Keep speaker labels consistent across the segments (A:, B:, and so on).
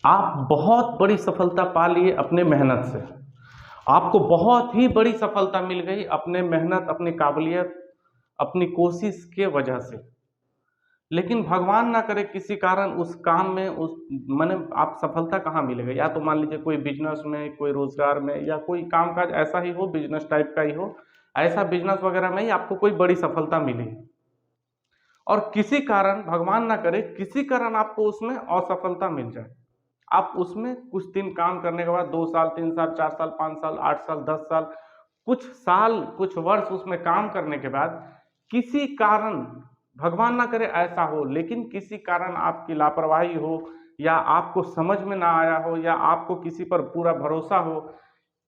A: आप बहुत बड़ी सफलता पा लिए अपने मेहनत से। आपको बहुत ही बड़ी सफलता मिल गई अपने मेहनत, अपनी काबिलियत, अपनी कोशिश के वजह से। लेकिन भगवान ना करे किसी कारण उस काम में उस माने आप सफलता कहाँ मिलेगा, या तो मान लीजिए कोई बिजनेस में, कोई रोजगार में, या कोई कामकाज ऐसा ही हो, बिजनेस टाइप का ही हो, ऐसा बिजनेस वगैरह में ही आपको कोई बड़ी सफलता मिली और किसी कारण भगवान ना करे किसी कारण आपको उसमें असफलता मिल जाए। आप उसमें कुछ दिन काम करने के बाद 2 साल, 3 साल, 4 साल, 5 साल, 8 साल, 10 साल, कुछ साल, कुछ वर्ष उसमें काम करने के बाद किसी कारण, भगवान ना करे ऐसा हो, लेकिन किसी कारण आपकी लापरवाही हो, या आपको समझ में ना आया हो, या आपको किसी पर पूरा भरोसा हो,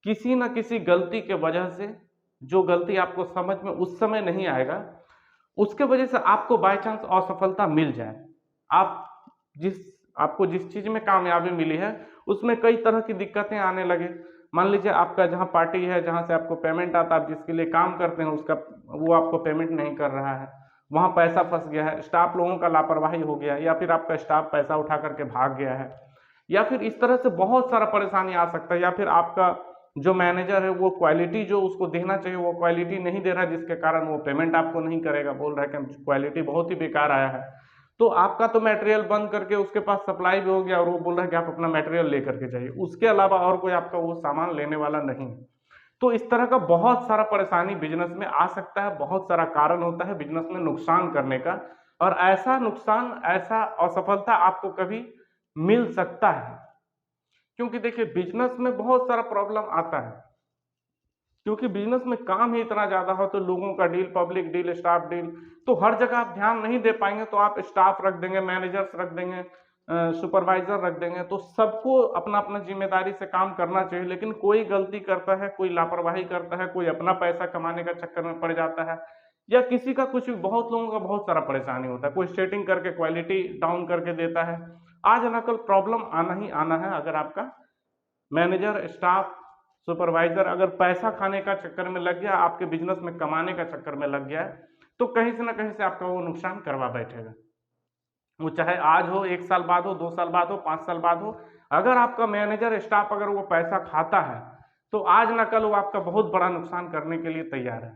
A: किसी न किसी गलती के वजह से, जो गलती आपको समझ में उस समय नहीं आएगा, उसके वजह से आपको बाय चांस असफलता मिल जाए। आप जिस आपको जिस चीज में कामयाबी मिली है उसमें कई तरह की दिक्कतें आने लगे। मान लीजिए आपका जहाँ पार्टी है, जहाँ से आपको पेमेंट आता है, आप जिसके लिए काम करते हैं उसका वो आपको पेमेंट नहीं कर रहा है, वहाँ पैसा फंस गया है, स्टाफ लोगों का लापरवाही हो गया, या फिर आपका स्टाफ पैसा उठा करके भाग गया है, या फिर इस तरह से बहुत सारा परेशानी आ सकता है, या फिर आपका जो मैनेजर है वो क्वालिटी जो उसको देना चाहिए वो क्वालिटी नहीं दे रहा, जिसके कारण वो पेमेंट आपको नहीं करेगा, बोल रहा है कि क्वालिटी बहुत ही बेकार आया है। तो आपका तो मटेरियल बंद करके उसके पास सप्लाई भी हो गया और वो बोल रहा है कि आप अपना मटेरियल लेकर के जाइए, उसके अलावा और कोई आपका वो सामान लेने वाला नहीं है। तो इस तरह का बहुत सारा परेशानी बिजनेस में आ सकता है, बहुत सारा कारण होता है बिजनेस में नुकसान करने का, और ऐसा नुकसान, ऐसा असफलता आपको कभी मिल सकता है। क्योंकि देखिए बिजनेस में बहुत सारा प्रॉब्लम आता है, क्योंकि बिजनेस में काम ही इतना ज्यादा हो, तो लोगों का deal, public deal, staff deal, तो हर जगह आप ध्यान नहीं दे पाएंगे, तो आप स्टाफ रख देंगे, मैनेजर्स रख देंगे, सुपरवाइजर रख देंगे, तो सबको अपना अपना जिम्मेदारी से काम करना चाहिए, लेकिन कोई गलती करता है, कोई लापरवाही करता है, कोई अपना पैसा कमाने का चक्कर में पड़ जाता है, या किसी का कुछ भी, बहुत लोगों का बहुत सारा परेशानी होता है, कोई सेटिंग करके क्वालिटी डाउन करके देता है। आज ना कल प्रॉब्लम आना ही आना है। अगर आपका मैनेजर, स्टाफ, सुपरवाइजर अगर पैसा खाने का चक्कर में लग गया, आपके बिजनेस में कमाने का चक्कर में लग गया है, तो कहीं से ना कहीं से आपका वो नुकसान करवा बैठेगा। वो चाहे आज हो, 1 साल बाद हो, 2 साल बाद हो, 5 साल बाद हो, अगर आपका मैनेजर, स्टाफ अगर वो पैसा खाता है, तो आज ना कल वो आपका बहुत बड़ा नुकसान करने के लिए तैयार है।